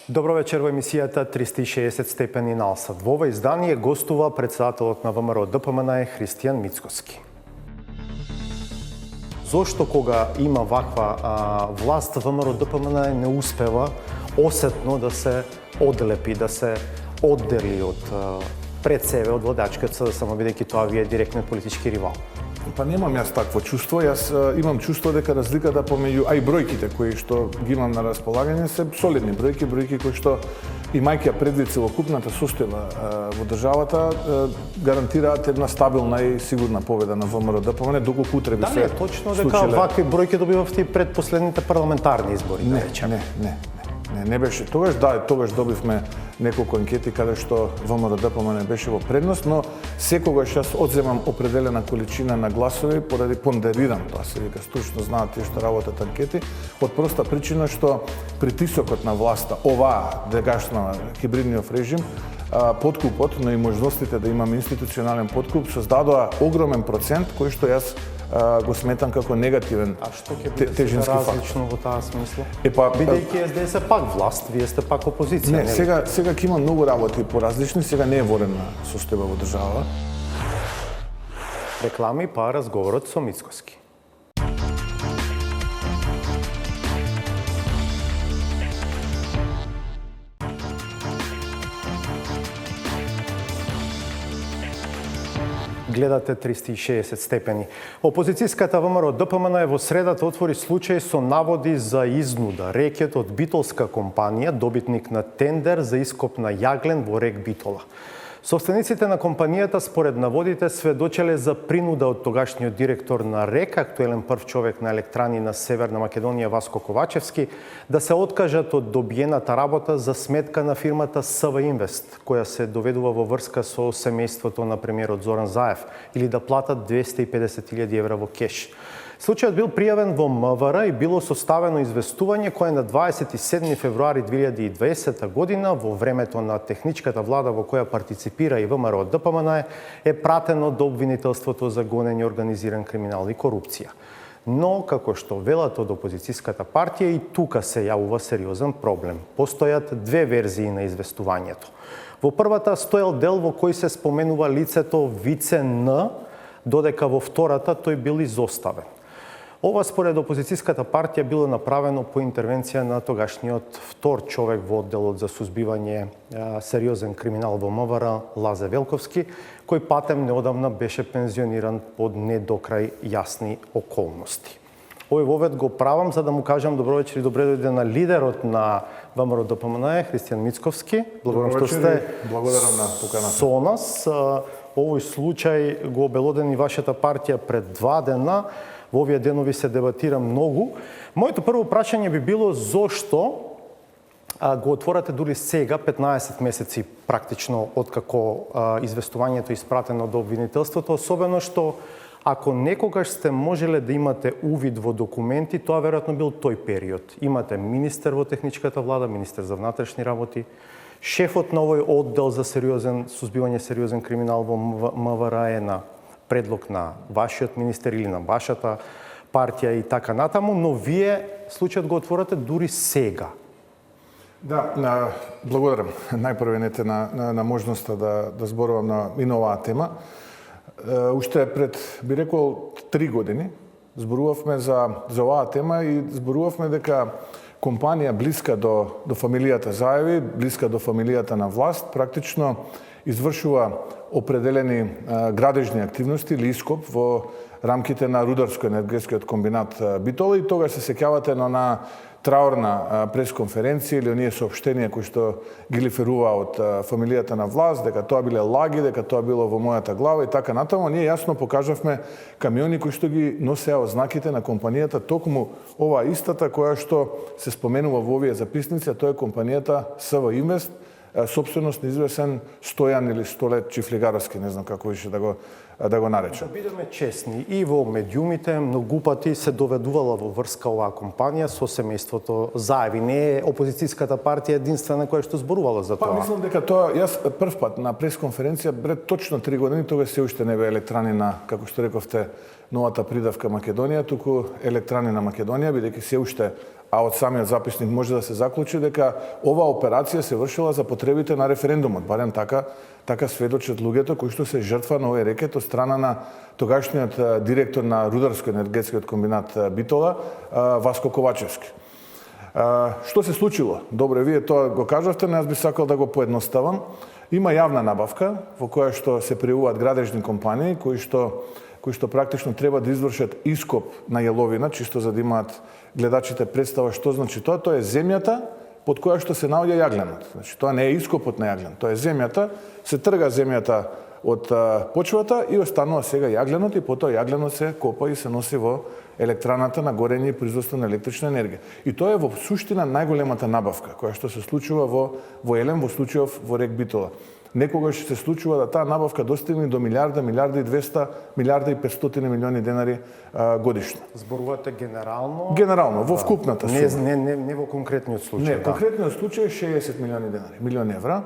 Добро вечер во емисијата 360 степени на Алсат. Во ова издание гостува председателот на ВМРО ДПМН Христијан Мицкоски. Зошто кога има ваква власт, ВМРО ДПМН не успева осетно да се одлепи, да се оддели од пред себе од владачкиот СДСМ, само бидејќи тоа ви е директно политички ривал? Па немам јас такво чувство. Јас имам чувство дека разликата помеѓу и бројките кои што ги имам на располагање се солидни бројки кои што имајќи предвид целокупната состојба во државата гарантираат една стабилна и сигурна победа на ВМРО ДПМН доколку утре би се Дали е точно дека вакви бројки добивавте и пред последните парламентарни избори? Не беше тогаш, тогаш добивме неколку анкети каде што ВМРО ДПМН беше во предност, но секогаш јас одземам определена количина на гласови поради пондерирам, тоа се вика, стручно знаат тие што работат анкети, од проста причина што притисокот на власта, оваа дегашна хибридниот режим, подкупот, но и можностите да имаме институционален подкуп создадоа огромен процент кој што јас го сметам како негативен тежински фактор. Различно во таа смисла? Бидејќи СДС е пак власт, вие сте пак опозиција. Не, сега ќе има многу работи поразлични, сега не е ворена состојба во држава. Реклами па разговорот со Мицкоски. Гледате 360 степени. Опозицијската ВМРО ДПМН во средата отвори случај со наводи за изнуда. Рекет од битолска компанија, добитник на тендер за ископ на јаглен во рек Битола. Собствениците на компанијата според наводите сведочеле за принуда од тогашниот директор на РЕК, актуелен прв човек на електрани на Северна Македонија Васко Ковачевски, да се откажат од добиената работа за сметка на фирмата СВ Инвест, која се доведува во врска со семејството на премиерот Зоран Заев, или да платат 250.000 евра во кеш. Случајот бил пријавен во МВР и било составено известување кое на 27 февруари 2020 година во времето на техничката влада во која партиципира и ВМРО ДПМН е пратено до обвинителството за гонење организиран криминал и корупција. Но, како што велат од опозицијската партија, и тука се јавува сериозен проблем. Постојат две верзии на известувањето. Во првата стоел дел во кој се споменува лицето Вице Н, додека во втората тој бил изоставен. Ова според опозицијската партија било направено по интервенција на тогашниот втор човек во одделот за сузбивање сериозен криминал во МВР Лазе Велковски, кој патем неодамна беше пензиониран под не до крај јасни околности. Овој вовед го правам за да му кажам добро вечер и добре дојде на лидерот на ВМРО ДПМН Христијан Мицкоски. Благодарам што сте на поканата со нас. Овој случај го обелодени вашата партија пред 2 дена. Во овие денови се дебатира многу. Моето прво прашање би било зошто го отворате дури сега, 15 месеци практично откако известувањето е испратено до обвинителството, особено што ако некогаш сте можеле да имате увид во документи, тоа веројатно бил тој период. Имате министер во техничката влада, министер за внатрешни работи, шефот на овој оддел за сузбивање сериозен криминал во МВР е на предлог на вашиот министер или на вашата партија и така натаму, но вие случајот го отворате дури сега. Да, благодарам најпрвенете на можноста да зборувам на оваа тема. Уште пред, би рекол, 3 години зборувавме за оваа тема и зборувавме дека компанија блиска до фамилијата Заеви, блиска до фамилијата на власт, практично извршува определени градежни активности или ископ во рамките на рударско-енергетскиот комбинат Битола и тогаш се сеќавате на траурна пресконференција или оние соопштенија кои што ги лиферува од фамилијата на власт, дека тоа биле лаги, дека тоа било во мојата глава и така натаму. Ние јасно покажавме камиони кои што ги носеа ознаките на компанијата, токму оваа истата која што се споменува во овие записници, тоа е компанијата СВ Инвест, собственост на извесен Стојан или Столет Чифлигаровски, не знам како више да го наречам. Да бидеме честни, и во медиумите многу пати се доведувала во врска оваа компанија со семејството Заеви. Не е опозицијската партија единствена која што зборувала за тоа. Мислам дека тоа, јас прв пат на пресконференција пред точно 3 години, тогаш се уште не бе електрани на, како што рековте, новата придавка Македонија, туку електрани на Македонија, бидејќи се уште а од самиот записник може да се заклучи дека оваа операција се вршила за потребите на референдумот, барем така сведочат луѓето кои што се жртва на овој рекет од страна на тогашниот директор на Рударско-енергетскиот комбинат Битола, Васко Ковачевски. Што се случило? Добре, вие тоа го кажавте, но јас би сакал да го поедноставам. Има јавна набавка во која што се пријавуваат градежни компании кои што практично треба да извршат ископ на јеловина, чисто за да имаат гледачите представа што значи тоа. Тоа е земјата под која што се наоѓа јагленот. Значи тоа не е ископот на јаглен, тоа е земјата, се трга земјата од почвата и останува сега јагленот и потоа јагленот се копа и се носи во електраната на горење и производство на електрична енергија. И тоа е во суштина најголемата набавка која што се случува во Елем, во случајов во рек Битола. Некогаш се случува да таа набавка достигне до милиарда, милиарда и 200, милиарда и 500 милиони денари годишно. Зборувате генерално? Генерално, во вкупната сума. Не во конкретниот случај. Не, конкретниот случај е 60 милиони денари, милиони евра.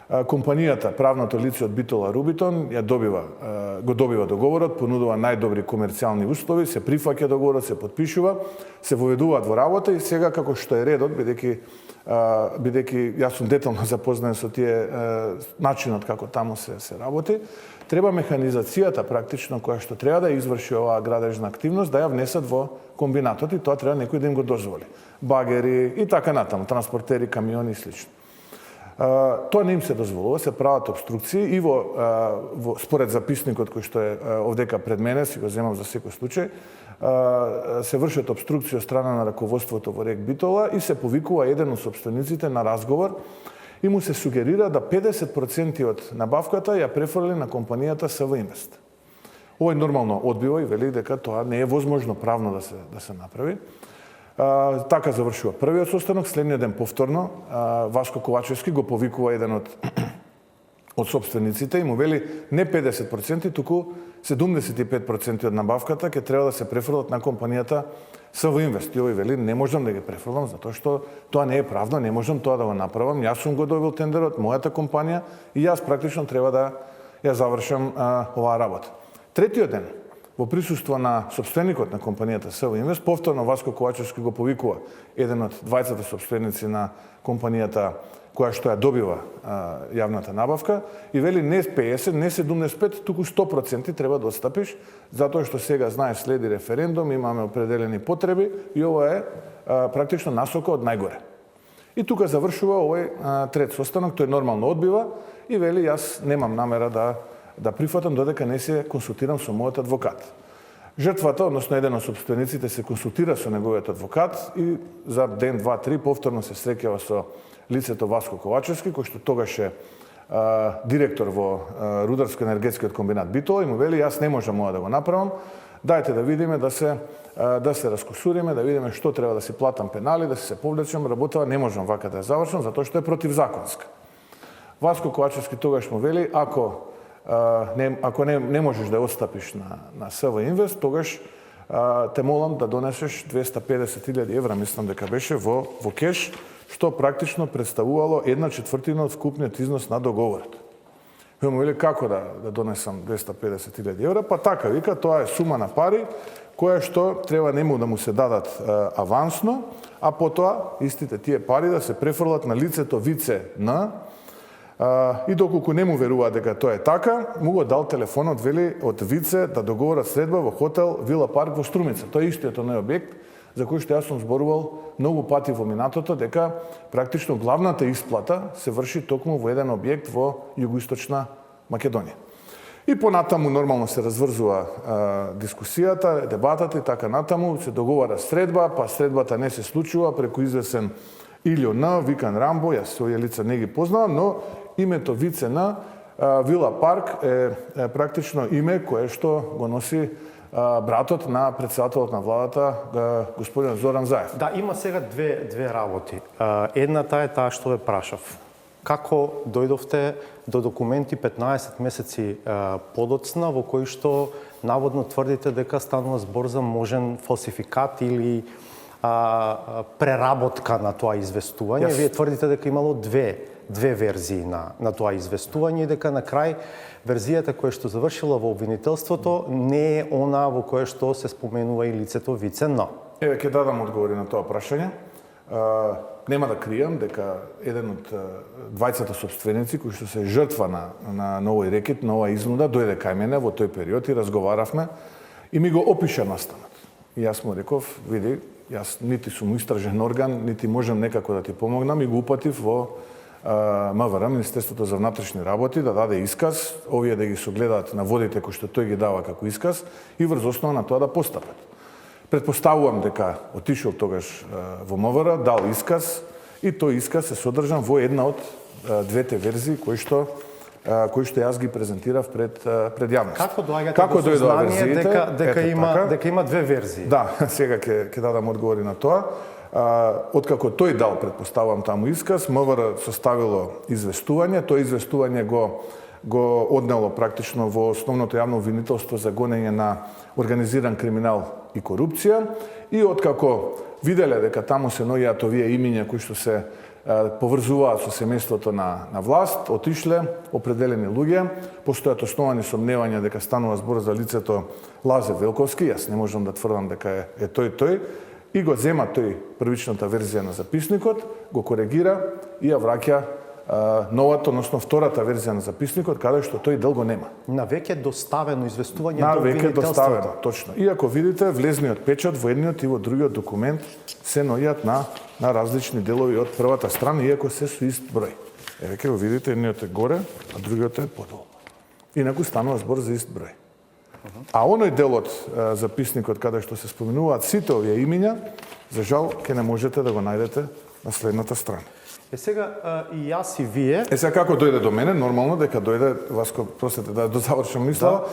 Компанијата, правното лице од Битола Рубитон, го добива договорот, понудува најдобри комерцијални услови, се прифаќа договорот, се потпишува, се воведуваат во работа и сега како што е редот, бидејќи јас сум детално запознаен со тие начинот како таму се работи, треба механизацијата практично која што треба да изврши оваа градежна активност да ја внесат во комбинатот и тоа треба некој да им го дозволи. Багери и така натаму, транспортери, камиони и слично. Тоа не им се дозволува, се прават обструкции и според записникот кој што е овдека пред мене, си го земам за секој случај, се вршат обструкции од страна на раководството во рек Битола и се повикува еден од собствениците на разговор и му се сугерира да 50% од набавката ја префрли на компанијата СВ Инвест. Овој нормално одбива и вели дека тоа не е возможно правно да се направи. Така завршува првиот состанок, следниот ден повторно Васко Ковачевски го повикува еден од собствениците и му вели не 50%, туку 75% од набавката ќе треба да се префрлат на компанијата СВ Инвест. И овој вели не можам да ги префрлам затоа што тоа не е правно, не можам тоа да го направам. Јас сум го добил тендерот, мојата компанија и јас практично треба да ја завршам оваа работа. Третиот ден во присуство на собственикот на компанијата СВ Инвест, повторно Васко Ковачевски го повикува еден од двајцата собственици на компанијата која што ја добива јавната набавка и вели не 50, не 75, туку 100% треба да отстапиш, затоа што сега знаеш следи референдум, имаме определени потреби и ова е практично насока од најгоре. И тука завршува овој трет состанок, тој нормално одбива и вели јас немам намера да прифатам додека не се консултирам со мојот адвокат. Жртвата, односно еден од собствениците, се консултира со неговиот адвокат и за ден, два, три повторно се среќава со лицето Васко Ковачевски, кој што тогаш е директор во Рударско-енергетскиот комбинат Битола и му вели јас не можам ова да го направам, дајте да видиме да се раскусуриме, да видиме што треба да си платам пенали, да се повлечам, работава не можам вака да ја завршам затоа што е противзаконска. Васко Ковачевски тогаш му вели ако не можеш да отстапиш на СВ Инвест, тогаш те молам да донесеш 250.000 евра, мислам дека беше во кеш, што практично представувало 1/4 од вкупниот износ на договорот. Ја му вели како да донесам 250.000 евра, па така вика, тоа е сума на пари која што треба нему да му се дадат авансно, а потоа истите тие пари да се префрлат на лицето Вице Н. И доколку не му верува дека тоа е така, му го дал телефонот, вели, од Вице да договорат средба во хотел Вила Парк во Струмица. Тоа е истиот оној објект за кој што јас сум зборувал многу пати во минатото, дека практично главната исплата се врши токму во еден објект во југоисточна Македонија. И понатаму нормално се разврзува дискусијата, дебатата и така натаму, се договара средба, па средбата не се случува преку извесен Илио Н, викан Рамбо, јас своје лица не ги познавам, но името Вице Н, Вила Парк е практично име кое што го носи братот на претседателот на владата, господин Зоран Заев. Да, има сега две работи. Едната е таа што ве прашав. Како дојдовте до документи 15 месеци подоцна во кои што наводно тврдите дека станува збор за можен фалсификат или преработка на тоа известување? Вие тврдите дека имало две верзии на тоа известување и дека на крај верзијата која што завршила во обвинителството не е она во кое што се споменува и лицето Вице Н. Еве ќе дадам одговори на тоа прашање. Нема да кријам дека еден од двајцата собственици кои што се жртва на овој рекет, на оваа изнуда, дојде кај мене во тој период и разговаравме и ми го опиша настанот. И јас му реков, види, јас нити сум истражен орган, нити можам некако да ти помогнам и го упатив во МВР, Министерството за внатрешни работи, да даде исказ, овие да ги согледаат на водите кои што тој ги дава како исказ и врз основа на тоа да постапат. Предпоставувам дека отишол тогаш во МВР, дал исказ и тој исказ е содржан во една од двете верзии кои што јас ги презентирав пред јавност. Како доаѓате до сознание дека има две верзии? Да, сега ќе дадам одговори на тоа. Откако тој дал, предпоставувам, таму исказ, МВР составило известување, тоа известување го однело практично во основното јавно обвинителство за гонење на организиран криминал и корупција и откако виделе дека таму се наоѓаат овие имиња кои што се поврзуваат со семејството на власт, отишле определени луѓе, постојат основани сомневања дека станува збор за лицето Лазе Велковски, јас не можам да тврдам дека е тој, и го зема тој првичната верзија на записникот, го коригира и ја враќа новата, односно втората верзија на записникот, каде што тој дел го нема. На веќе доставено известување до обвинителството. Доставено, точно. И ако видите, влезниот печат во едниот и во другиот документ се наоѓаат на различни делови од првата страна, иако се со ист број. Веќе го видите, едниот е горе, а другиот е подолу. Инаку станува збор за ист број. А оној дел од записникот каде што се споменуваат сите овие имиња, за жал, ќе не можете да го најдете на следната страна. Сега и јас и вие... Сега како дојде до мене, нормално дека дојде, Васко, простете да дозавршам мисла,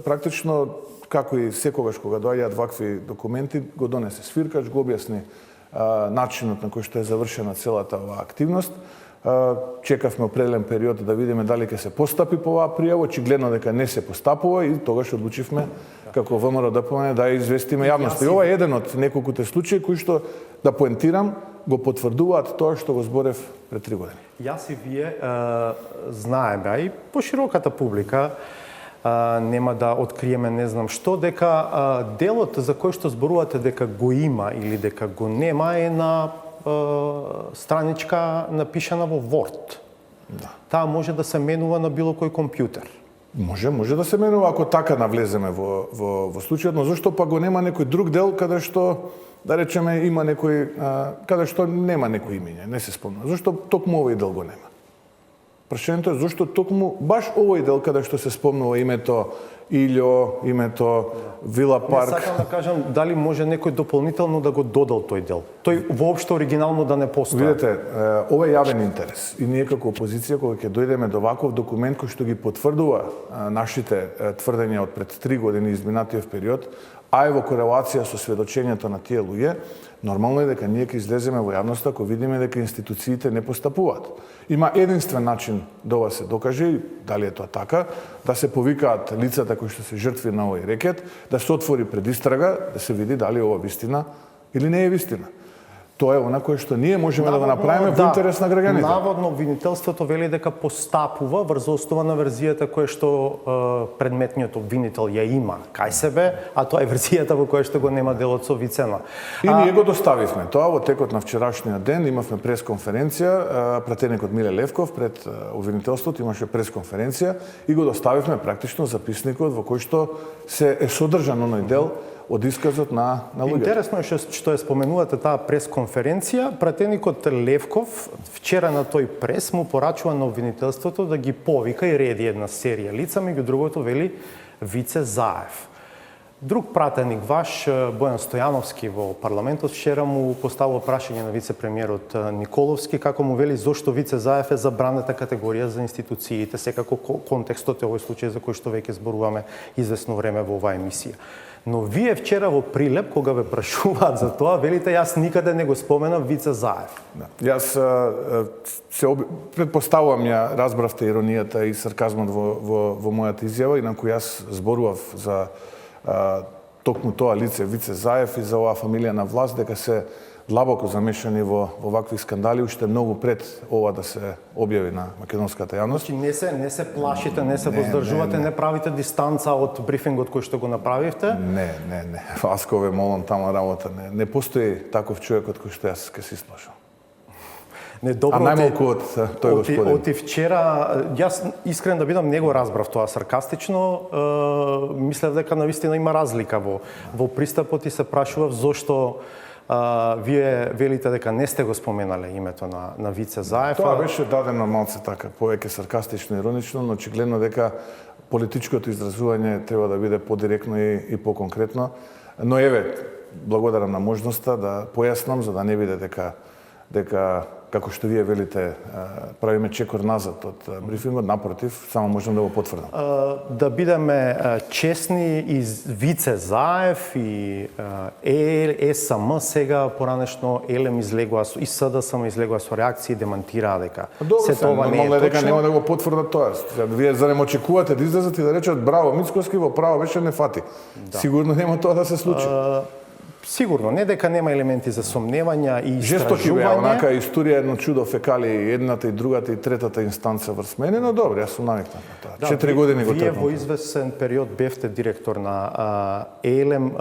практично, како и секогаш кога доаѓаат вакви документи, го донесе свиркач, го објасни начинот на кој што е завршена целата оваа активност. Чекавме определен период да видиме дали ќе се постапи по оваа пријава, очигледно дека не се постапува и тогаш одлучивме како ВМРО ДПМН да известиме јавноста. И ова е еден од неколкуте случаи кои што, да поентирам, го потврдуваат тоа што го зборев пред 3 години. Јас и вие знаеме, а и пошироката публика, нема да откриеме не знам што, дека делот за кој што зборувате дека го има или дека го нема е на страничка напишана во Word. Да. Таа може да се менува на било кој компјутер. Може да се менува ако така навлеземе во случајот, но зашто па го нема некој друг дел каде што, да речеме, има некој, каде што нема некој имиње, не се спомна. Зашто токму овој дел го нема? Прашањето е зашто токму баш овој дел каде што се спомнува името Илјо, името Вила Парк. Не сакам да кажам дали може некој дополнително да го додал тој дел. Тој воопшто оригинално да не постои. Видете, ова е јавен интерес и ние како опозиција кога ќе дојдеме до ваков документ кој што ги потврдува нашите тврдења од пред 3 години изминатиот период, а е во корелација со сведочењето на тие луѓе, нормално е дека ние ќе излеземе во јавноста ако видиме дека институциите не постапуваат. Има единствен начин да ова се докаже, дали е тоа така, да се повикаат лицата кои што се жртви на овој рекет, да се отвори предистрага, да се види дали ова вистина или не е вистина. Тоа е она кое што ние можеме да го направиме во интерес на граѓаните. Наводно обвинителството вели дека постапува врз основа на верзијата која што предметниот обвинител ја има кај себе, а тоа е верзијата во која што го нема делот со Вицена. И ние го доставивме тоа во текот на вчерашниот ден, имавме пресконференција, пратеник од Миле Левков пред обвинителството имаше пресконференција и го доставивме практично записникот во кој што се е содржан оној дел од исказот на луѓето. Интересно е што ја споменувате таа пресконференција. Пратеникот Левков вчера на тој прес му порачува на обвинителството да ги повика и реди една серија лица, меѓу другото вели Вице Заев. Друг пратеник ваш, Бојан Стојановски, во парламентот вчера му поставува прашање на вице-премиерот Николовски како му вели зошто Вице Заев е забранета категорија за институциите, секако контекстот е овој случај за кој што веќе зборуваме известно време во оваа емисија. Но вие вчера во Прилеп, кога ве прашуваат за тоа, велите јас никаде не го споменав Вице Заев. Да. Јас предпоставувам ја разбравте иронијата и сарказмот во мојата изјава, инаку јас зборував за токму тоа лице Вице Заев и за оваа фамилија на власт дека се длабоко замешани во вакви скандали уште многу пред ова да се објави на македонската јавност. Значи не се плашите, не се воздржувате, не правите дистанца од брифингот кој што го направивте? Не. Васко ве молам тама работа. Не постои таков човек од кој што јас ке си слушам. Не, добро, а најмалку од тој господин. Оти вчера, јас искрен да бидам не го разбрав тоа саркастично, мислев дека навистина има разлика во пристапот и се прашував зошто вие велите дека не сте го споменале името на Вице Заев. Тоа беше дадено малце така, повеќе саркастично и иронично, но очигледно дека политичкото изразување треба да биде подиректно и поконкретно. Но еве, благодарам на можноста да појаснам за да не биде дека како што вие велите, правиме чекор назад од брифингот, напротив, само можам да го потврдам. Да бидеме честни, и Вице Заев и ЕСМ сега поранешно ЕЛЕМ излегува и СДСМ излегува со реакции и демантираа дека се тоа не е дека нема да го потврдат тоа. Вие зарем очекувате да излезат и да речат браво Мицкоски, во право беше не фати. Да. Сигурно нема тоа да се случи. Сигурно, не дека нема елементи за сомневања и истражување. Жестоки беа, онака историја едно чудо фекали едната и другата и третата инстанца врз мене, но добро, јас сум навикнат на тоа. 4 години го трпам. Вие во известен период бевте директор на ЕЛЕМ,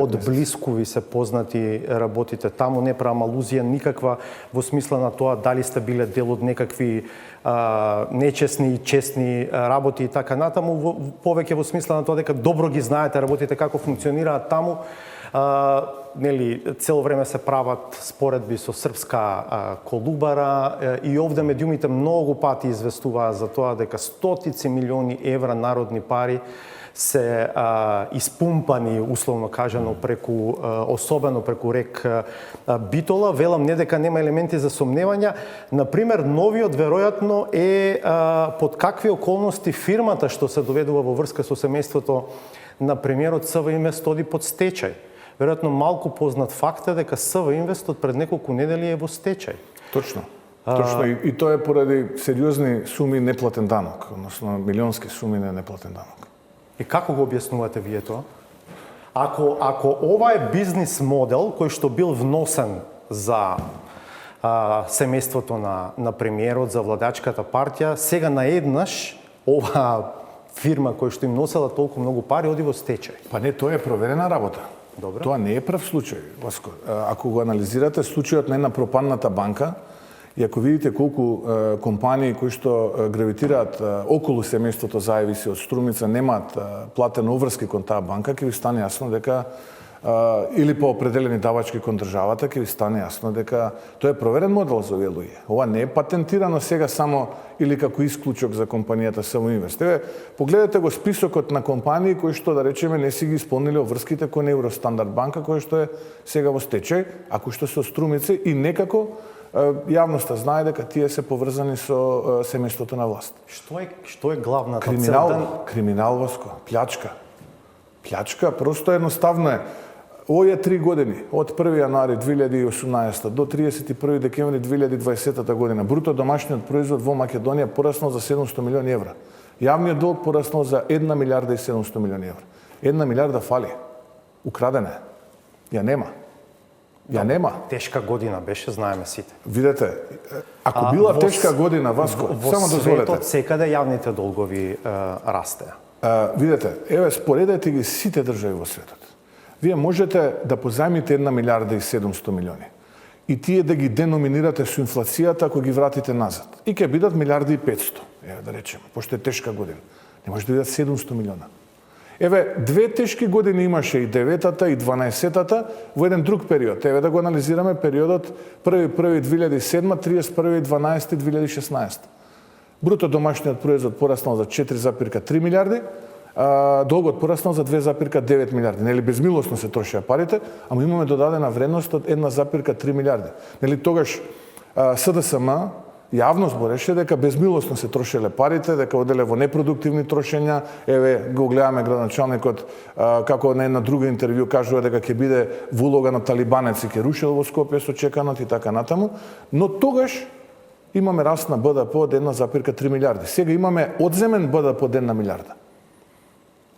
од блиску ви се познати работите таму, не правам алузија никаква во смисла на тоа дали сте биле дел од некакви нечесни и честни работи и така натаму, повеќе во смисла на тоа дека добро ги знаете работите како функционираат таму. Цело време се прават споредби со српска Колубара и овде медиумите многу пати известуваа за тоа дека стотици милиони евра народни пари се испумпани, условно кажано, особено преку рек Битола. Велам не дека нема елементи за сомневања. Например, новиот веројатно е под какви околности фирмата што се доведува во врска со семејството на премиерот СВ Инвест оди под стечај. Веројатно малку познат факт е дека СВ Инвест од пред неколку недели е во стечај. Точно. И тоа е поради сериозни суми неплатен данок, односно милионски суми неплатен данок. И како го објаснувате вие тоа? Ако ова е бизнис модел кој што бил вносен за семејството на премиерот, за владачката партија, сега наеднаш ова фирма која што им носела толку многу пари оди во стечај. Па не, тоа е проверена работа. Добре. Тоа не е прв случај, Васко. Ако го анализирате случајот на една пропадната банка и ако видите колку компании кои што гравитираат околу семејството Заевиси од Струмица немаат платен обврски кон таа банка, ќе ви стане јасно дека или по определени давачки кон државата, ќе ви стане јасно дека тоа е проверен модел за овие луѓе. Ова не е патентирано сега само или како исклучок за компанијата СМ Инвест. Погледнете го списокот на компании кои што, да речеме, не си ги исполнили обврските кон Евростандард банка, која што е сега во стечај, а кои што се од Струмица и некако јавноста знае дека тие се поврзани со семејството на власт. Што е главната цел? Криминал, Васко, плячка, просто едноставно е. Овие 3 години, од 1 јануари 2018 до 31 декември 2020 година, бруто домашниот производ во Македонија пораснал за 700 милиони евра. Јавниот долг пораснал за 1 милиарда и 700 милиони евра. 1 милиарда фали. Украдена е. Ја нема. Тешка година беше, знаеме сите. Видете, ако била тешка година, Васко, само дозволете. Во светот секаде јавните долгови растеа. Видете, еве споредете ги сите држави во светот. Вие можете да позајмите 1 милиарда и 700 милиони и тие да ги деноминирате со инфлацијата ако ги вратите назад. И ќе бидат милиарда и 500, еве да речеме, пошто е тешка година. Не може да бидат 700 милиона. Еве, 2 тешки години имаше и 9-та и 12-та во еден друг период. Еве да го анализираме периодот 1.1.2007, 31.12.2016. Бруто домашниот производ пораснал за 4,3 милиарди, долгот пораснал за 2,9 милиарди. Нели безмилосно се трошеа парите, ама имаме додадена вредност од 1,3 милиарди. Нели тогаш СДСМ јавно збореше дека безмилосно се трошеле парите, дека оделе во непродуктивни трошења. Еве го гледаме градоначалникот како на една друга интервју кажува дека ќе биде во улога на талибанец и ќе рушел во Скопје со чеканот и така натаму, но тогаш имаме раст на БДП од 1,3 милиарди. Сега имаме одземен БДП од 1 милиарда.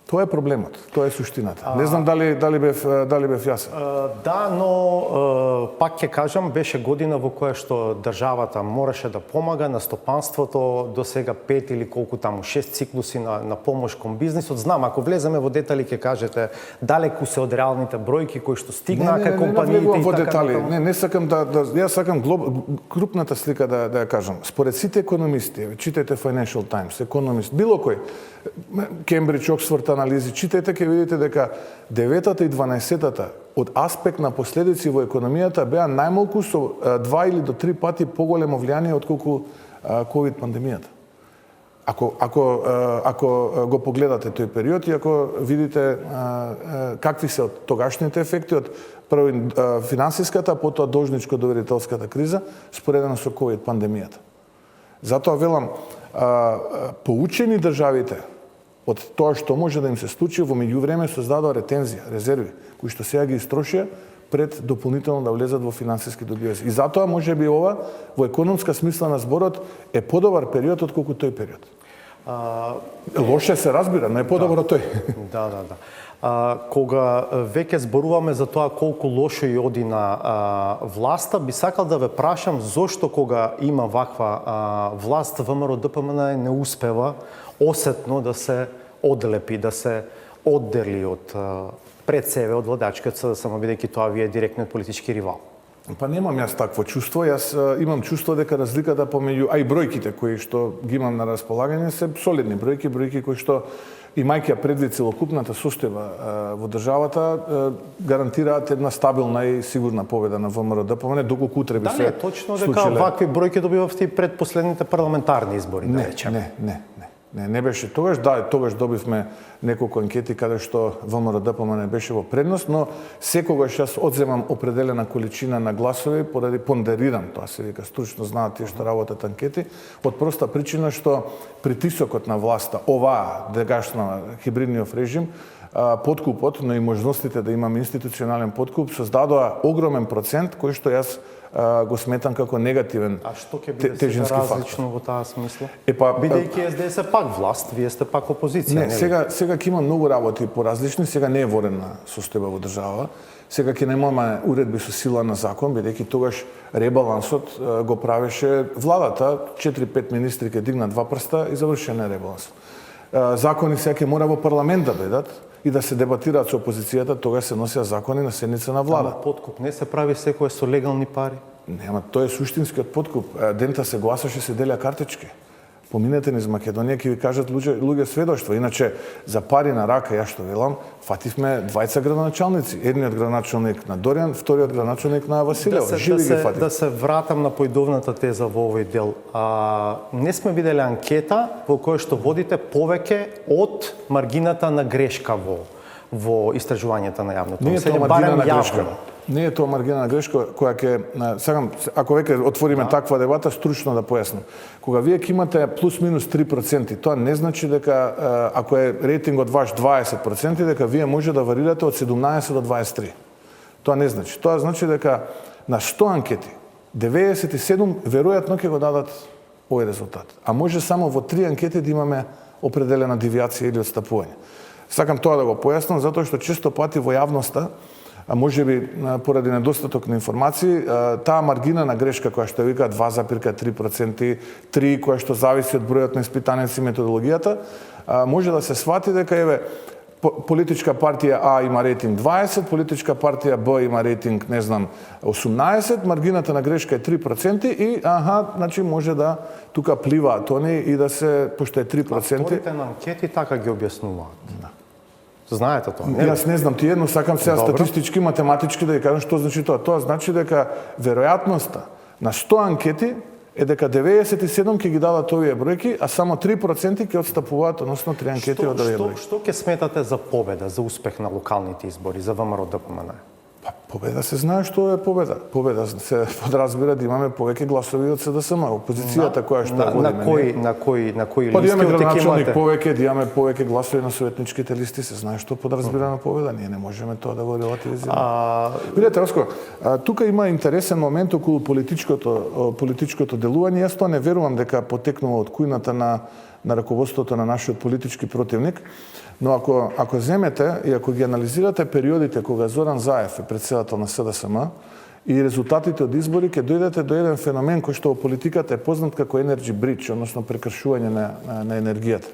Тоа е проблемот, тоа е суштината. Не знам дали бев јасен. Да, но пак ќе кажам, беше година во која што државата мораше да помага на стопанството, до сега 5 или колку таму 6 циклуси на помош кон бизнисот. Знам, ако влеземе во детали ќе кажете далеку се од реалните бројки кои што стигнаа кај компаниите и во така детали. натаму. Не сакам јас сакам крупната слика да ја кажам. Според сите економисти, читајте Financial Times, економист, било кој, Кембридж, Оксфорд анализи, читајте, ќе видите дека 9-та и 12-та од аспект на последици во економијата беа најмалку со 2 или до 3 пати поголемо влијание отколку ковид пандемијата. Ако го погледате тој период и ако видите какви се од тогашните ефекти од прво финансиската, потоа должничко-доверителската криза споредена со ковид пандемијата. Затоа велам, поучени државите од тоа што може да им се случи, во меѓувреме создадоа ретензија, резерви, кои што сега ги истрошија пред дополнително да влезат во финансиски добиваци. И затоа можеби ова во економска смисла на зборот е подобар период отколку тој период. Лоше се разбира, но е подобар од тој. Да. Кога веќе зборуваме за тоа колку лошо и оди на власта, би сакал да ве прашам зошто кога има ваква власт, ВМРО ДПМН не успева осетно да се одлепи, да се оддели од пред себе од владачката, само бидејќи тоа ви е директниот политички ривал. Па немам јас такво чувство, јас имам чувство дека разликата помеѓу, а и бројките кои што ги имам на располагање се солидни бројки кои што имајќи ја предвид целокупната состојба во државата, гарантираат една стабилна и сигурна победа на ВМРО ДПМН, доколку утре би се случиле. Да, не, точно дека вакви бројки добивавте и пред последните парламентарни избори, да речеме. Не беше тогаш, тогаш добивме неколку анкети каде што ВМРО ДПМН беше во предност, но секогаш јас одземам определена количина на гласови поради пондерирам, тоа се вика, стручно знаат тие што работат анкети, од проста причина што притисокот на власта, оваа дегашна хибридниот режим, подкупот, но и можностите да имаме институционален подкуп создадоа огромен процент кој што јас го сметам како негативен А што ќе биде сега различно во таа смисла? Бидејќи СДС е пак власт, вие сте пак опозиција, не? Сега ќе има многу работи поразлични, сега не е ворена состојба во држава. Сега ќе немаме уредби со сила на закон, бидејќи тогаш ребалансот го правеше владата, 4-5 министри ќе дигнат 2 прста и завршен е ребаланс. Закони сега ќе мора во парламент да бидат и да се дебатираат со опозицијата, тогаш се носеа закони на седница на влада. Ама подкуп не се прави секој со легални пари? Не, ама тоа е суштинскиот подкуп. Дента се гласаше, се делеа картички. Поминете низ Македонија, ќе ви кажат луѓе сведоштва. Иначе, за пари на рака, ја што велам, фативме двајца градоначалници. Едниот градоначалник на Доријан, вториот градоначалник на Василево. Живи ги фатив. Да се вратам на поидовната теза во овој дел. Не сме виделе анкета во која што водите повеќе од маргината на грешка во истражувањата на јавното. Не е тоа маргина на грешка. Не е тоа маргина на грешка која ќе сакам, ако веќе отвориме таква дебата, стручно да појаснам. Кога вие ќе имате плюс минус 3%, тоа не значи дека ако е рейтингот ваш 20%, дека вие може да варирате од 17 до 23. Тоа не значи. Тоа значи дека на 100 анкети 97 веројатно ќе го дадат овој резултат. А може само во 3 анкети да имаме определена девијација или отстапување. Сакам тоа да го појаснам затоа што често пати во јавноста, а можеби поради недостаток на информации, таа маргина на грешка која што вика 2,3%, 3 која што зависи од бројот на испитаници и методологијата, може да се свати дека еве политичка партија А има рейтинг 20, политичка партија Б има рейтинг, не знам, 18, маргината на грешка е 3% и значи може да тука пливаат они и да се, пошто е 3%. Авторите на анкети така ги објаснуваат. Да. Знаете тоа, не? Јас не знам, ти едно сакам сега статистички, математички да ја кажам што значи тоа. Тоа значи дека веројатноста на 100 анкети е дека 97 ќе ги дадат овие бројки, а само 3% ќе отстапуваат, односно 3 анкети од овие бројки. Што ќе сметате за победа, за успех на локалните избори, за ВМРО ДПМН? Па Победа се знае што е победа. Победа се подразбира да имаме повеќе гласови од СДСМ, опозицијата која што водиме. На кои Па да листи имаме од градоначалник имате? повеќе, да имаме повеќе гласови на советничките листи, се знае што подразбираме победа. Ние не можеме тоа да го релативизираме. Видете, Оско, тука има интересен момент околу политичкото делување. Јас тоа не верувам дека потекнува од кујната на раководството на нашиот политички противник. Но ако земете и ако ги анализирате периодите кога Зоран Заев е председател на СДСМ и резултатите од избори, ќе дојдете до еден феномен кој што во политиката е познат како energy breach, односно прекршување на енергијата.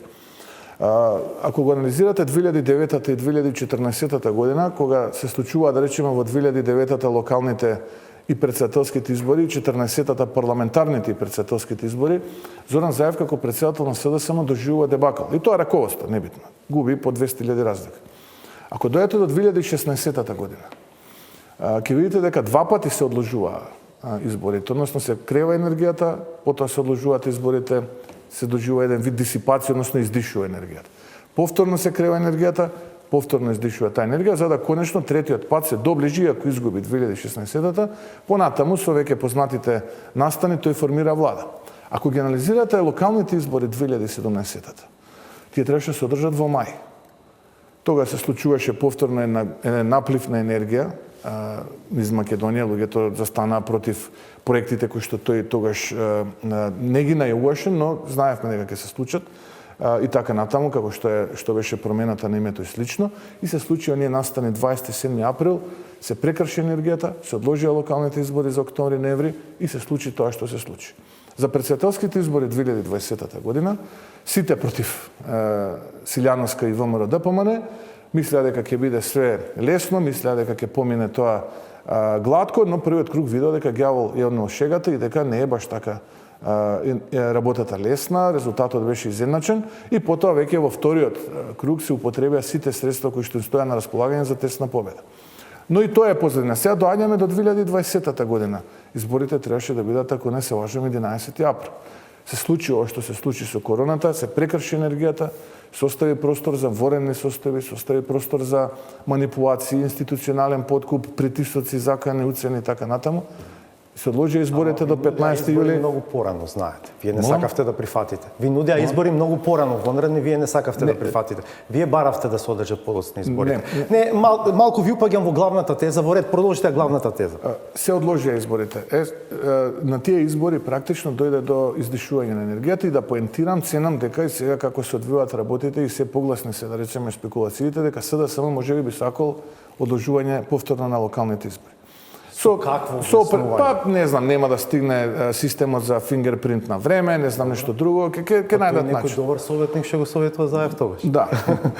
Ако го анализирате 2009 и 2014 година, кога се случува, да речеме, во 2009 локалните и председателските избори, 14-та парламентарните и председателските избори, Зоран Заев како председател на СДСМ доживува дебакал. И тоа раководство, небитно. Губи по 200.000 разлика. Ако дојдете до 2016 година, ќе видите дека два пати се одложува изборите, односно се крева енергијата, потоа се одложуваат изборите, се доживува еден вид дисипација, односно издишува енергијата. Повторно се крева енергијата, повторно издишува таа енергија, за да конечно третиот пат се доближи, ако изгуби 2016-та, понатаму со веќе познатите настани тој формира влада. Ако ги анализирате локалните избори 2017-та, тие требаше да се одржат во мај. Тога се случуваше повторно еден наплив на енергија низ Македонија, луѓето застанаа против проектите кои што тој тогаш не ги најавуваше, но знаевме дека ќе се случат и така натаму, како што беше промената на името и слично, и се случи оние настани 27 април, се прекрши енергијата, се одложија локалните избори за октомври-ноември и се случи тоа што се случи. За председателските избори 2020 година, сите против Силјановска и ВМРО ДПМН мислеа дека ќе биде све лесно, мислеа дека ќе помине тоа гладко, но првиот круг видео дека ѓавол е однел шегата и дека не е баш така работата лесна, резултатот беше изедначен и потоа веќе во вториот круг се употребија сите средства кои што им стоја на располагање за тесна победа. Но и тоа е позадина. Сега доаѓаме до 2020 година. Изборите требаше да бидат, ако не се лажам, 11 април. Се случи ова што се случи со короната, се прекрши енергијата, се остави простор за ворени состави, се остави простор за манипулации, институционален подкуп, притисоци, закани, уцени и така натаму. Се одложи изборите до 15 јули. Многу порано, знаете. Вие не сакавте да прифатите. Ви нудеа избори многу порано, вонредни, вие не сакавте да прифатите. Вие баравте да се одржат подоцна изборите. Не, малку ви упаѓам во главната теза, во ред продолжите главната теза. Се одложија изборите. На тие избори практично дојде до издишување на енергијата и да поентирам, ценам дека и сега како се одвиваат работите и се погласни се, да речеме, спекулациите, дека СДСМ можеби би сакал одложување повторно на локалните избори. Па, не знам, нема да стигне системот за фингерпринт на време, не знам нешто друго, ќе најдат начин. Некој добар советник ќе го советува Заев тогаш. Да.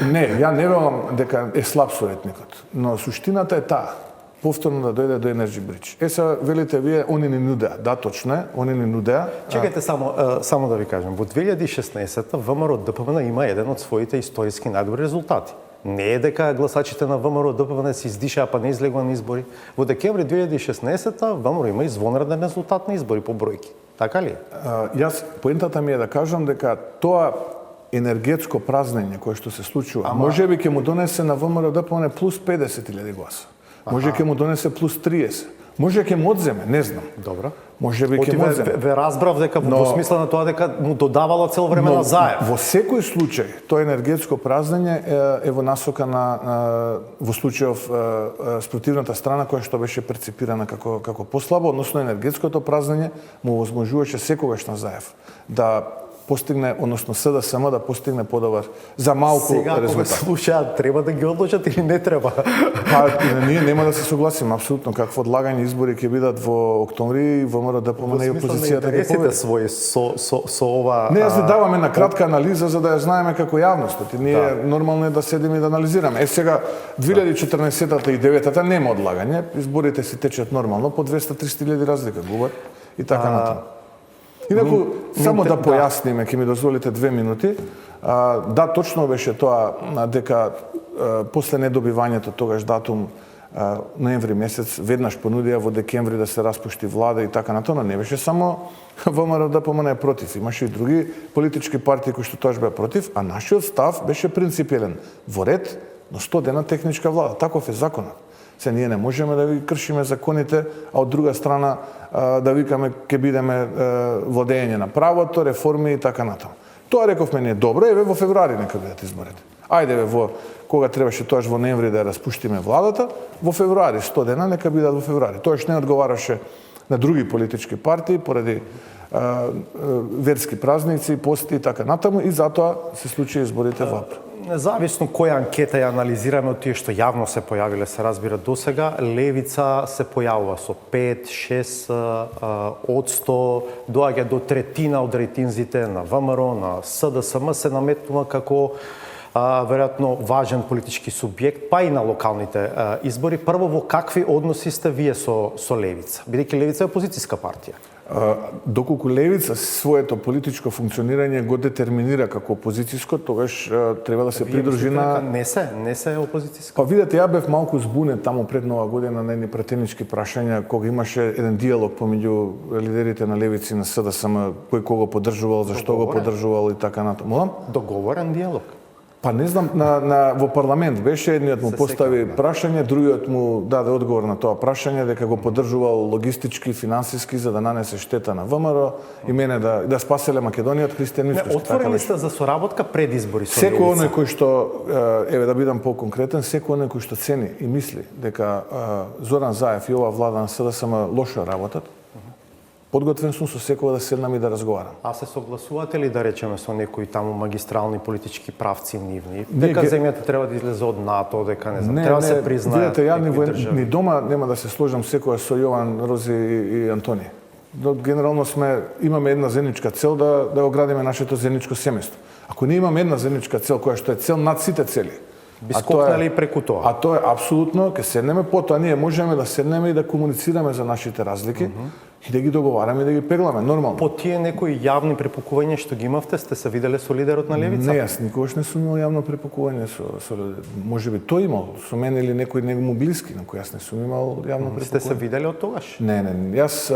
Не, ја не верувам дека е слаб советникот, но суштината е таа. Повторно да дојде до Energy Bridge. Сега велите вие, они ни нудеа. Да, точно е, они ни нудеа. Чекайте само да ви кажем, во 2016-та ВМРО ДПМН има еден од своите историски најдобри резултати. Не е дека гласачите на ВМРО ДПМН се издишаа па не излегува на избори. Во декември 2016-та ВМРО има извонреден резултат на избори по бројки. Така ли? Јас поентата ми е да кажам дека тоа енергетско празнење кое што се случува, можеби ќе му донесе на ВМРО ДПМН плюс 50.000 гласа. Може ќе му донесе плюс 30. Може ќе му одземе, не знам. Добро. Може би ќе му одземе. Ве разбрав дека во смисла на тоа дека му додавало цело време на Заев. Во секој случај, тоа енергетско празнење е во насока на во случајов спротивната страна која што беше перципирана како послабо, односно енергетското празнење му возможуваше секогаш на Заев да постигне, односно СДСМ да постигне подобар за малку резултат. Сега, кога слушаат, треба да ги одложат или не треба? Па, ние нема да се согласиме, апсолутно. Какво одлагање избори ќе бидат во октомври, ВМРО ДПМН и опозицијата ќе победи. Свој со ова... Не, јас дадавам една кратка анализа за да ја знаеме како јавност. Ние нормално е да седиме и да анализираме. Сега, 2014-та и 2009-та нема одлагање, изборите си течат нормално, по 200-300 разлика губат и така натаму. Инаку, само да појасниме, ќе ми дозволите 2 минути. Да, точно беше тоа дека после недобивањето тогаш датум ноември месец, веднаш понудија во декември да се распушти влада и така натаму, не беше само ВМРО ДПМН против, имаше и други политички партии кои што тогаш беа против, а нашиот став беше принципиелен. Во ред на 100 дена техничка влада, таков е законот. Се ние не можеме да ви кршиме законите, а од друга страна да викаме ќе бидеме владење на правото, реформи и така натаму. Тоа рековме ние добро, еве во февруари нека бидат изборите. Ајде во кога требаше тоаш во ноември да ја распуштиме владата, во февруари 100 дена нека бидат во февруари. Тоаш не одговараше на други политички партии поради верски празници, пости и така натаму и затоа се случи изборите во април. Независно која анкета ја анализираме од тие што јавно се појавиле, се разбира досега, левица се појавува со 5-6%, доаѓа до третина од рейтинзите на ВМРО, на СДСМ, се наметнува како веројатно важен политички субјект, па и на локалните избори. Прво, во какви односи сте вие со левица? Бидејќи левица е опозицијска партија. Доколку левица своето политичко функционирање го детерминира како опозицијско, тогаш треба да се придружи на... Не се опозицијска. Па видете, ја бев малку збунет таму пред Нова година на едни пратенички прашања, кога имаше еден диалог помеѓу лидерите на левици на СДСМ, кој кого поддржувал, зашто го поддржувал и така натаму. Договорен диалог. Па не знам, во парламент беше, едниот му постави прашање, другиот му даде одговор на тоа прашање, дека го поддржувал логистички, финансиски, за да нанесе штета на ВМРО и мене да спаселе Македонија од христијанизмот. Отворени сте за соработка пред избори со секој левица? оној кој што, еве да бидам поконкретен, секој оној кој што цени и мисли дека Зоран Заев и оваа влада на СДСМ лошо работат, подготвен сум со секој да седнам и да разговарам. А се согласувате ли, да речеме, со некои таму магистрални политички правци нивни? Дека земјата треба да излезе од НАТО, дека не знам, треба да се признаат. Видете, ја ни дома нема да се сложам секоја со Јован, Рози и Антони. Генерално имаме една заедничка цел да оградиме нашето заедничко семејство. Ако не имаме една заедничка цел која што е цел над сите цели, би скокнали преку тоа. А тоа е апсолутно, ќе седнеме, потоа ние можеме да седнеме и да комуницираме за нашите разлики и да ги договараме и да ги пегламе нормално. По тие некои јавни препукувања што ги имавте, сте се виделе со лидерот на левица? Не, јас никогаш не сум имал јавно препукување со можеби тој имал со мене или некој негому блиски, на кој јас не сум имал јавно препукување. Сте се виделе од тогаш? Не, јас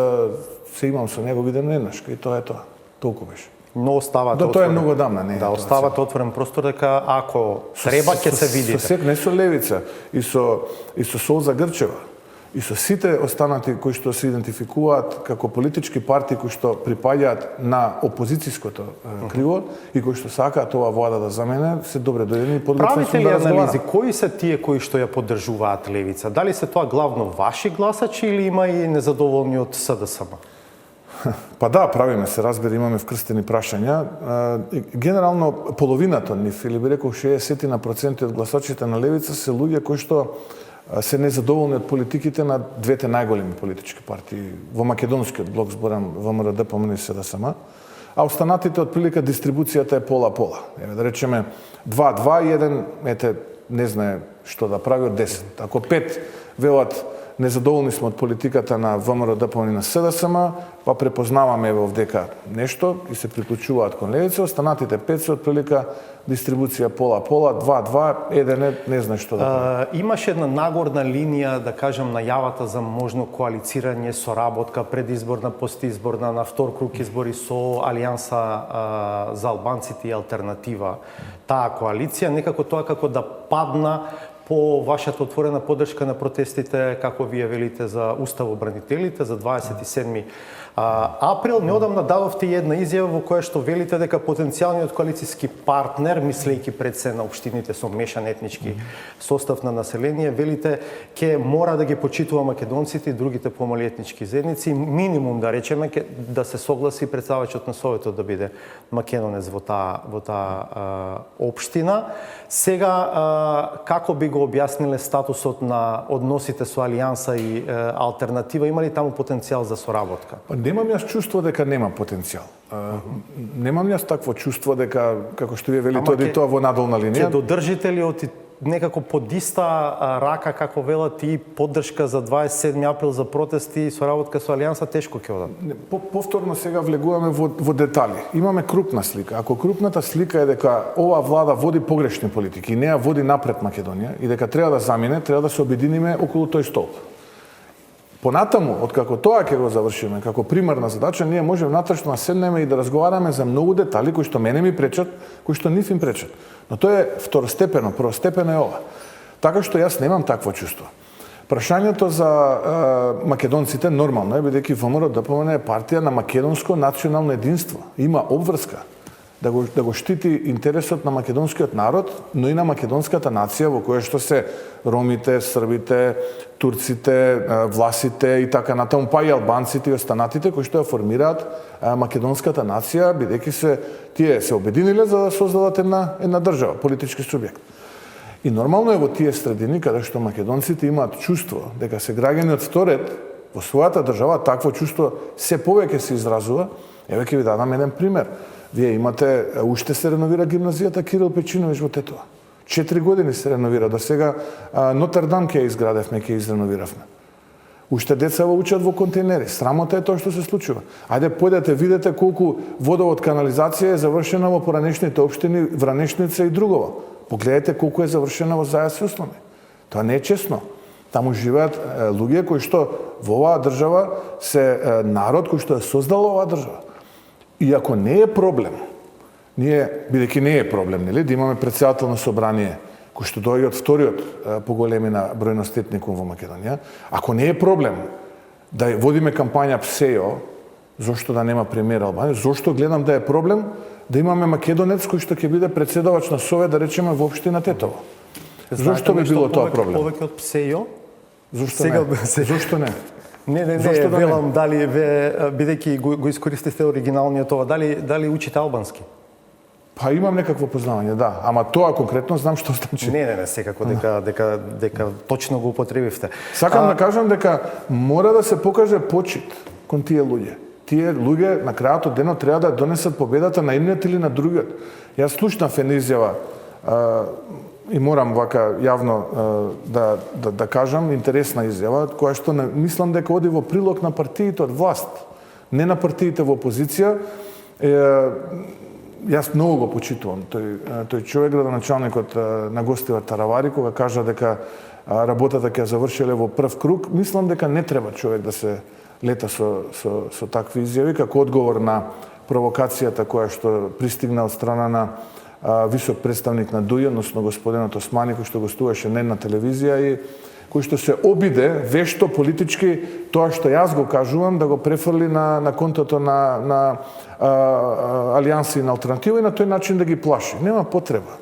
се имам со него видено еднаш, и тоа е тоа. Толку беше. Но оставате отворен. Тоа е многу одамна, не. Да, оставате отворен простор дека ако треба ќе се видите. Со не со левица, и со Солза Грчева, и со сите останати кои што се идентификуваат како политички партии кои што припаѓаат на опозицијското криво и кои што сакаат оваа влада да замене, се добре дојдени и подготвени сум да разговарам. Правите ли анализи кои се тие кои што ја поддржуваат левица? Дали се тоа главно ваши гласачи или има и незадоволни од СДСМ? Па да, правиме се, разбира, имаме вкрстени прашања. Генерално, половината нив, или би рекол 60% од гласачите на левица се луѓе кои што се незадоволни од политиките на двете најголеми политички партии. Во македонскиот блок, зборам ВМРО, ДПМН и СДСМ, а останатите од прилика дистрибуцијата е пола-пола. Да речеме 2-2 и еден, не знае што да прави од 10. Ако 5 велат незадоволни сме од политиката на ВМРО, ДПМН и на СДСМ, па препознаваме овдека нешто и се приклучуваат кон левица, останатите 5 се од прилика дистрибуција пола-пола, 2-2, еден не знае што да прави. Имаше една нагорна линија, да кажам, најавата за можно коалицирање, соработка, предизборна, постизборна, на втор круг избори со Алијанса за албанците и Алтернатива. Таа коалиција, некако тоа како да падна по вашата отворена поддршка на протестите, како вие велите, за уставобранителите, за 27 април. Неодамна дадовте една изјава во која што велите дека потенцијалниот коалицијски партнер, мислејќи пред се на општините со мешан етнички состав на население, велите ќе мора да ги почитува македонците и другите помали етнички заедници, минимум да речеме да се согласи представачот на Советот да биде македонец во таа општина. Сега како би го објасниле статусот на односите со Алијанса и Алтернатива? Има ли таму потенцијал за соработка? Немам јас чувство дека нема потенцијал. Немам јас такво чувство дека, како што вие велите, тоа во надолна линија. Ќе додржите ли од некако под иста рака, како велат, и поддршка за 27 април за протести и соработка со Алијанса? Тешко ќе одат. Повторно сега влегуваме во детали. Имаме крупна слика. Ако крупната слика е дека оваа влада води погрешни политики и не ја води напред Македонија и дека треба да замине, треба да се обединиме околу тој столб. Понатаму, откако тоа ќе го завршиме, како примарна задача, ние можеме натрешно да седнеме и да разговараме за многу детали кои што мене ми пречат, кои што нив им пречат. Но тоа е второстепено, првостепено е ова. Така што јас немам такво чувство. Прашањето за македонците нормално е, бидејќи ВМРО ДПМН е партија на македонско национално единство. Има обврска да го штити интересот на македонскиот народ, но и на македонската нација, во која што се ромите, србите, турците, власите и така натаму, па и албанците и останатите кои што ја формираат македонската нација, бидејќи тие се обединиле за да создадат една држава, политички субјект. И нормално е во тие средини каде што македонците имаат чувство дека се граѓани од втор ред во својата држава, такво чувство се повеќе се изразува. Еве ќе ви дадам еден пример. Вие имате, уште се реновира гимназијата Кирил Печиновиќ во Тетоа. 4 години се реновира, до сега Нотердам ќе изградевме, ќе изреновиравме. Уште деца учат во контейнери. Срамота е тоа што се случува. Ајде појдете, видете колку водовод канализација е завршена во поранешните општини Вранешница и Другово. Погледнете колку е завршена во Зајас и Услови. Тоа не е честно. Таму живеат луѓе кои што во оваа држава се народ кој што е создал оваа држава. И ако не е проблем, ние, бидејќи не е проблем, нели, да имаме претседател на собрание кој што доаѓа од вториот поголемина бројност етникум во Македонија, ако не е проблем да водиме кампања ПСЕО, зошто да нема премиер Албанија, зошто гледам да е проблем да имаме македонец кој што ќе биде претседавач на Совет, да речеме, во општина Тетово. Зошто би било тоа проблем? Повеќе од ПСЕО? Зошто не? Зошто не? Не, велам дали бидејќи го искористите оригиналниот ова, дали учите албански? Па имам некакво познавање, да, ама тоа конкретно знам што значи. Не, секако дека точно го употребивте. Сакам да кажам дека мора да се покаже почит кон тие луѓе. Тие луѓе на крајот од денот треба да донесат победата на едниот или на другиот. Јас слушнав една изјава и морам вака јавно да кажам, интересна изјава, која што мислам дека оди во прилог на партиите од власт, не на партиите во опозиција. Јас многу го почитувам тој човек, градоначалникот на Гостивар Таравари, кога кажа дека работата ќе завршиле во прв круг. Мислам дека не треба човек да се лета со такви изјави, како одговор на провокацијата која што пристигна од страна на висок представник на ДУИ, односно господинот Османи, кој што гостуваше на една телевизија и кој што се обиде вешто политички тоа што јас го кажувам да го префрли на контото на Алијанси и на Алтернатива и на тој начин да ги плаши. Нема потреба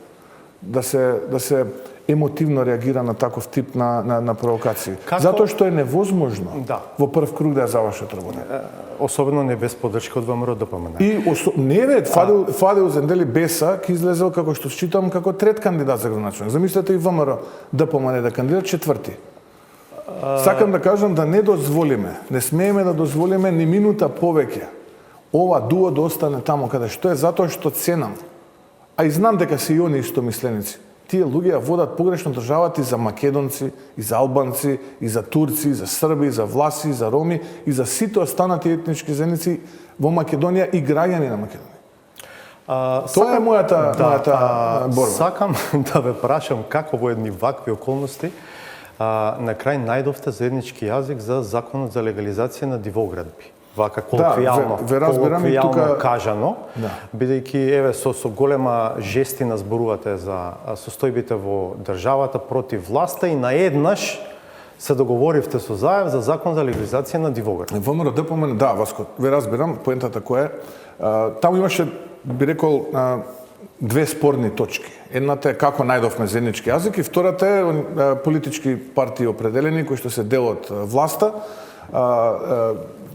да се емотивно реагира на таков тип на провокации. Затоа што е невозможно во прв круг да ја завршат работа. Особено не без поддршка од ВМРО ДПМН. И Фадил Зендели Беса ќе излезел како што считам како трет кандидат за градоначалник. Замислете и ВМРО ДПМН да кандидат четврти. Сакам да кажам да не дозволиме, не смееме да дозволиме ни минута повеќе ова дуо да остане таму каде што е, затоа што ценам. А и знам дека се и они истомисленици. Тие луѓе ја водат погрешно државата и за македонци, и за албанци, и за турци, и за срби, и за власи, и за роми, и за сите останати етнички заедници во Македонија и граѓани на Македонија. Тоа е мојата борба. Сакам да ве прашам како во едни вакви околности на крај најдовте заеднички јазик за законот за легализација на дивоградби. Вака колоквијално кажано, бидејќи еве со голема жестина зборувате за состојбите во државата против власта и наеднаш се договоривте со Заев за закон за легализација на дивоградби. ВМРО ДПМН, да, Васко, ве разбирам, поентата која е. Таму имаше, би рекол, две спорни точки. Едната е како најдовме заеднички јазик и втората е политички партии определени кои што се дел од власта,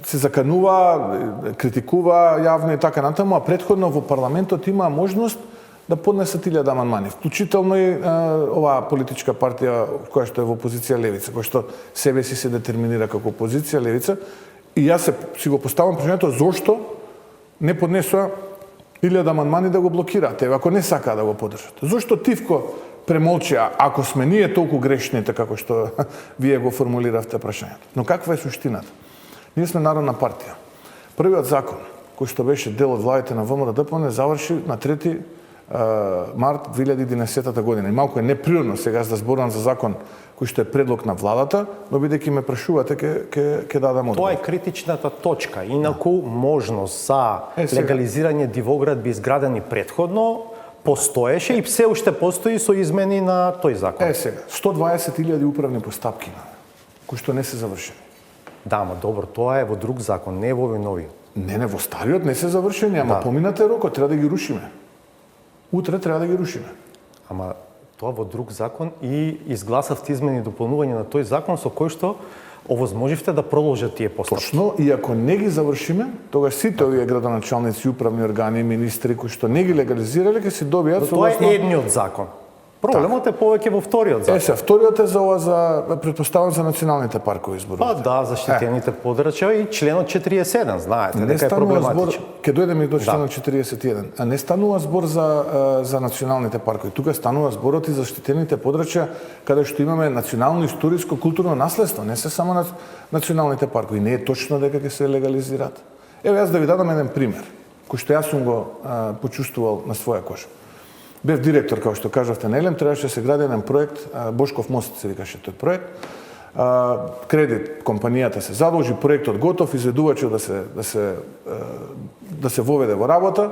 се заканува, критикува јавно и така натаму, а претходно во парламентот има можност да поднесат 1000 амандмани, вклучително и оваа политичка партија која што е во опозиција Левица, која што себе си се детерминира како опозиција Левица, и јас си го поставам прашањето зошто не поднесоа 1000 амандмани да го блокираат, ако не сакаа да го поддржат. Зошто тивко премолчија, ако сме ние толку грешните како што вие го формулиравте прашањето. Но каква е суштината? Ние сме народна партија. Првиот закон, кој што беше дел од владите на ВМРО ДПМН, заврши на 3 март 2011 година. И малку е неприродно сега да зборувам за закон кој што е предлог на владата, но бидејќи ме прашувате, ќе дадам одговор. Тоа е критичната точка. Инаку можност за легализирање дивоградби изградени претходно постоеше и се уште постои со измени на тој закон. Сега, 120.000 управни постапки. кои што не се завршени. Да, ама добро, тоа е во друг закон, не е во овој новиот. Не, во стариот не се завршени, ама Да. поминате рокот, треба да ги рушиме. Утре треба да ги рушиме. Ама тоа во друг закон и изгласавте измени и дополнување на тој закон со кој што овозможивте да продолжат тие постапки. Точно, и ако не ги завршиме, тогаш сите овие градоначалници, управни органи, министри кои што не ги легализирале, ќе си добијат Тоа е едниот закон. Проблемот е повеќе во вториот закон. Се, вториот е за ова за претпоставам за националните паркови зборувате. Па да, заштитените подрачја и членот 47, знаете, Не дека е станува збор, проблематичен. ќе дојдеме и до членот 41, а не станува збор за националните паркови. Тука станува зборот и за заштитените подрачја каде што имаме национално историско културно наследство, не се само националните паркови. Не е точно дека ќе се легализираат. Ево јас да ви дадам еден пример, кој што јас сум го почувствувал на своја кожа. Бев директор, како што кажавте, на Елем, требаше да се гради еден проект, Бошков мост се викаше тој проект. Кредит компанијата се задолжи, проектот готов, изведувачот да се воведе во работа.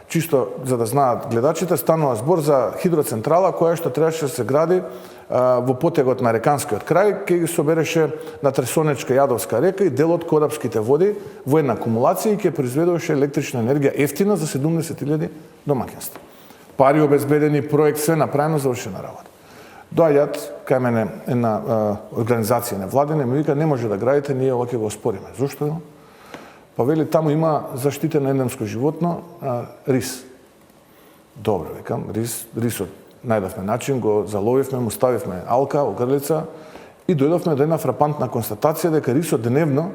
Чисто за да знаат гледачите, станува збор за хидроцентрала која што требаше да се гради во потегот на реканскиот крај, кај ги собереше на Тресонечка Јадовска река и дел од Корабските води во една акумулација и ќе произведуваше електрична енергија ефтина за 70.000 домаќинства. Пари обезбедени, проект, све направено, завршена работа. Доаѓаат кај мене една организација невладина и ми вика, не може да градите, ние ова ќе го оспориме. Зошто? Па вели, таму има заштитено ендемско животно, рис. Добро, викам, рисот најдовме начин, го заловивме, му ставивме алка, огрлица и дојдовме до една фрапантна констатација дека рисот дневно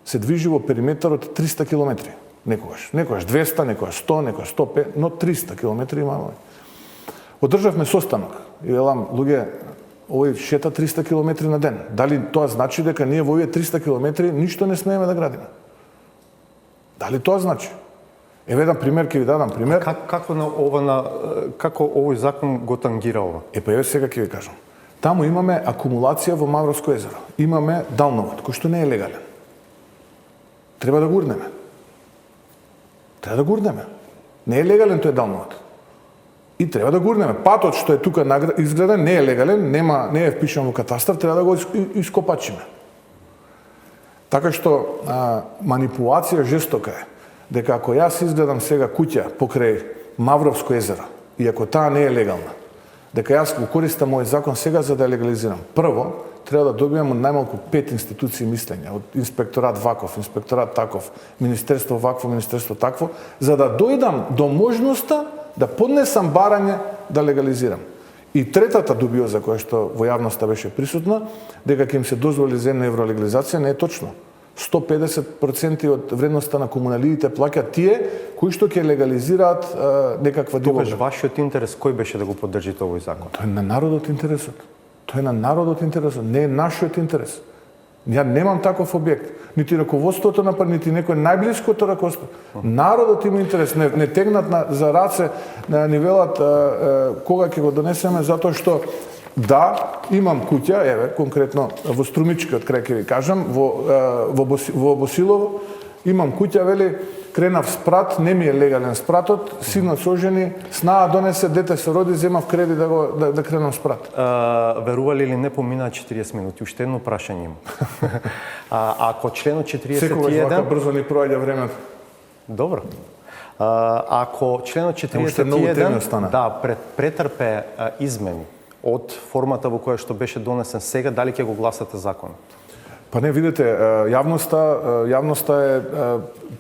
се движи во периметар од 300 километри. Некогаш 200, некогаш 100, некогаш 105, но 300 километри имаме. Одржавме состанок и велам, луѓе, овој шета 300 километри на ден. Дали тоа значи дека ние во овие 300 километри ништо не смееме да градиме? Дали тоа значи? Еве еден пример, ќе ви дадам пример. Како овој закон го тангира ова? Па еве сега ќе ви кажам. Таму имаме акумулација во Мавровско езеро. Имаме далновод, кој што не е легален. Треба да го урнеме. Не е легален тој далновод. И треба да го урнеме. Патот што е тука изграден не е легален, не е впишан во катастар, треба да го ископачиме. Така што манипулација жестока е. Дека ако јас изгледам сега куќа покрај Мавровско езеро и ако таа не е легална, дека јас го користам мој закон сега за да ја легализирам. Прво, треба да добијам од најмалку 5 институции мислење, од инспекторат ваков, инспекторат таков, министерство вакво, министерство такво, за да дојдам до можноста да поднесам барање да легализирам. И третата дубиоза која што во јавноста беше присутна, дека ќе им се дозволи за 1 евро легализација, не е точно. 150% од вредноста на комуналиите плаќаат тие кои што ќе легализираат некаква дивока. Тогаш вашиот интерес кој беше да го поддржите овој закон? Тоа е на народот интересот. Не е нашиот интерес. Ја немам таков објект. Нити раководството на нити некој најблиското раководство. Народот има интерес. Не тегнат за раце на нивелат кога ќе го донесеме, затоа што да, имам куќа, еве, конкретно во Струмичкиот крај ќе ви кажам, во Босилово, имам куќа, вели, кренав спрат, не ми е легален спратот, синот се ожени, снаа донесе, дете се роди, земав кредит да кренам спрат. Верували или не, поминаа 40 минути, уште едно прашање имам. Ако членот 41... Секогаш вака брзо ни проаѓа времето. Добро. Ако членот 41 претрпе измени од формата во која што беше донесен сега, дали ќе го гласате закон? Па не, видите, јавноста е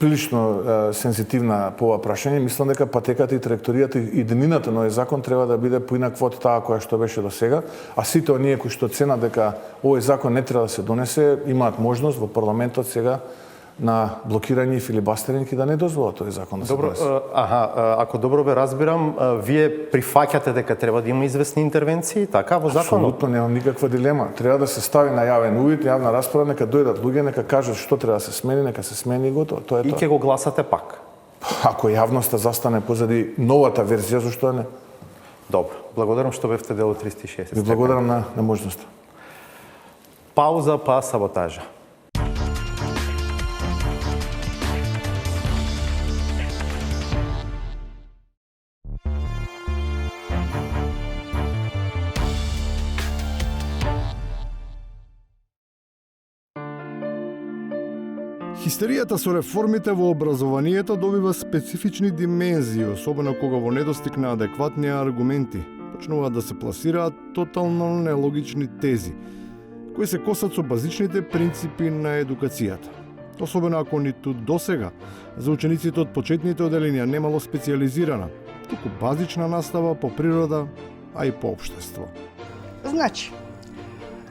прилично сензитивна по ова прашање. Мислам дека патеката и траекторијата и денината на овој закон треба да биде поинаква од таа која што беше до сега, а сите оние кои што ценат дека овој закон не треба да се донесе, имаат можност во парламентот сега на блокирање и филибастеринг и да не дозволат тој закон да се донесе. Ако добро ве разбирам, вие прифаќате дека треба да има известни интервенции, така, во законот? Апсолутно, немам никаква дилема. Треба да се стави на јавен увид, јавна расправа, нека дојдат луѓе, нека кажат што треба да се смени, нека се смени и готово. Тоа е тоа. И ќе го гласате пак? Ако јавноста застане позади новата верзија, зашто не? Добро. Благодарам што бевте дел од 360. Ви благодарам на можноста. Пауза, па саботажа. Хистеријата со реформите во образованието добива специфични димензии, особено кога во недостиг на адекватни аргументи почнуваат да се пласираат тотално нелогични тези, кои се косат со базичните принципи на едукацијата. Особено ако ниту досега за учениците од почетните оделенија немало специализирана, туку базична настава по природа, а и по општество. Значи,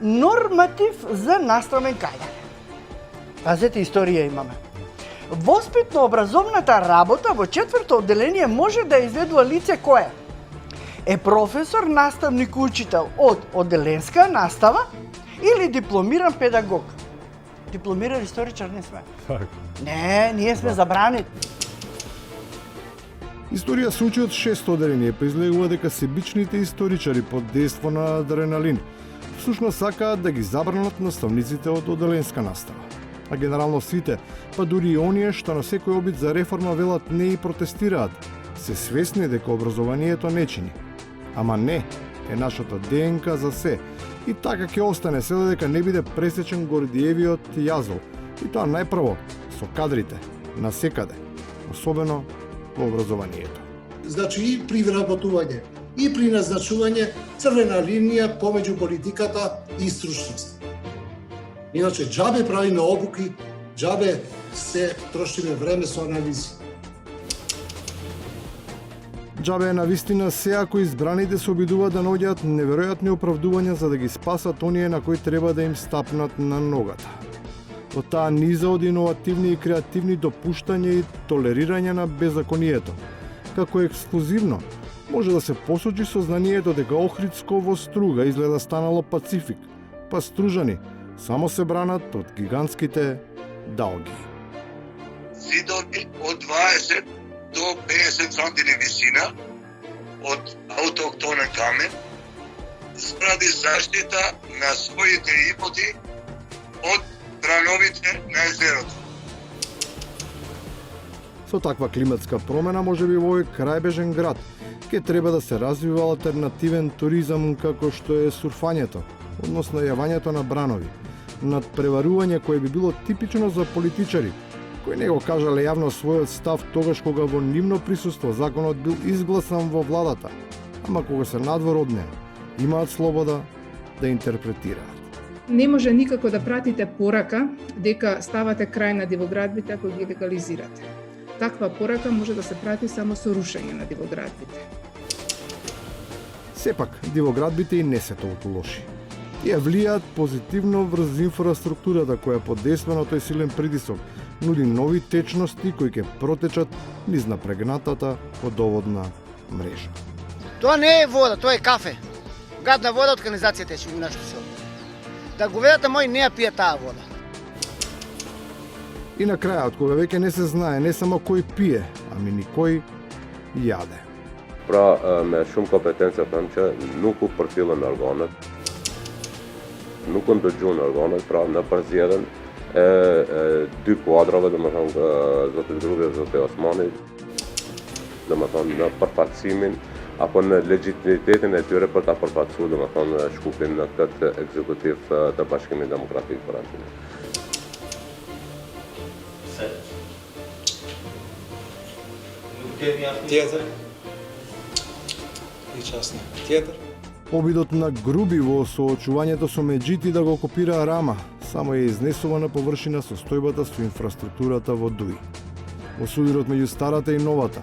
норматив за наставен кадар. Пазете, историја имаме. Воспитно-образовната работа во четврто одделение може да изведува лице кое е професор, наставник, учител од одделенска настава или дипломиран педагог. Дипломиран историчар не сме. Не, ние сме забрани. Историја се учи од 6 оделение, па излегува дека себичните историчари под дејство на адреналин всушност сакаат да ги забранат наставниците од оделенска настава. А генерално сите, па дури и оние што на секој обид за реформа велат не и протестираат, се свесни дека образованието не чини. Ама не, е нашата ДНК за се. И така ќе остане се додека не биде пресечен Гордиевиот јазол. И тоа најпрво со кадрите, насекаде, особено во образованието. Значи и при вработување, и при назначување црвена линија помеѓу политиката и стручност. Иначе џабе правиме обуки, џабе се трошиме време со анализи. Џабе е навистина се ако избраните се обидуваат да наоѓаат неверојатни оправдувања за да ги спасат оние на кои треба да им стапнат на ногата. Од таа низа од иновативни и креативни допуштања и толерирање на беззаконието. Како ексклузивно, може да се посочи сознанието дека Охридско во Струга изгледа станало Пацифик, па Стружани само се бранат од гигантските далги. Зидови од 20 до 50 см висина од аутохтонен камен заради заштита на своите имоти од трановите на езерото. Со таква климатска промена, можеби во овој крајбежен град ќе треба да се развива алтернативен туризам како што е сурфањето, односно јавањето на бранови, надпреварување кое би било типично за политичари, кои не го кажале јавно својот став тогаш кога во нивно присуство законот бил изгласан во владата, ама кога се надвор од неа, имаат слобода да интерпретираат. Не може никако да пратите порака дека ставате крај на дивоградбите ако ги легализирате. Таква порака може да се прати само со рушење на дивоградбите. Сепак, дивоградбите и не се толку лоши. Тие влијаат позитивно врз инфраструктурата која под дејство на тој силен притисок нуди нови течности кои ќе протечат низ напрегнатата водоводна мрежа. Тоа не е вода, тоа е кафе. Гадна вода од канализација тече во нашето село. Да говедата мои не ја пие таа вода. И на крајот, кога веќе не се знае не само кој пие, ами ни кој јаде. Pra me shumë kompetencë them që nuk u përfillën organet, nuk u ndëgjuan organet, pra në përzgjedhjen e dy kuadrave, domethënë zotit Grupi dhe zotit Osmani, domethënë në përfaqësimin apo në legitimitetin e tyre për ta përfaqësuar domethënë Shkupin në këtë ekzekutiv të Bashkimit Demokratik për Antinë. Театр и частни театр. Обидот на Груби во соочувањето со меджити да го копира Рама само е изнесува на површина состојбата со инфраструктурата во Дуи. Во судирот меѓу старата и новата,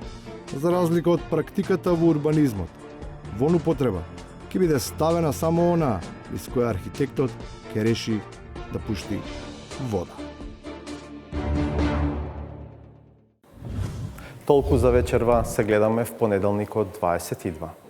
за разлика од практиката во урбанизмот, во употреба ќе биде ставена само она из која архитектот ќе реши да пушти вода. Толку за вечерва, се гледаме в понеделник од 22.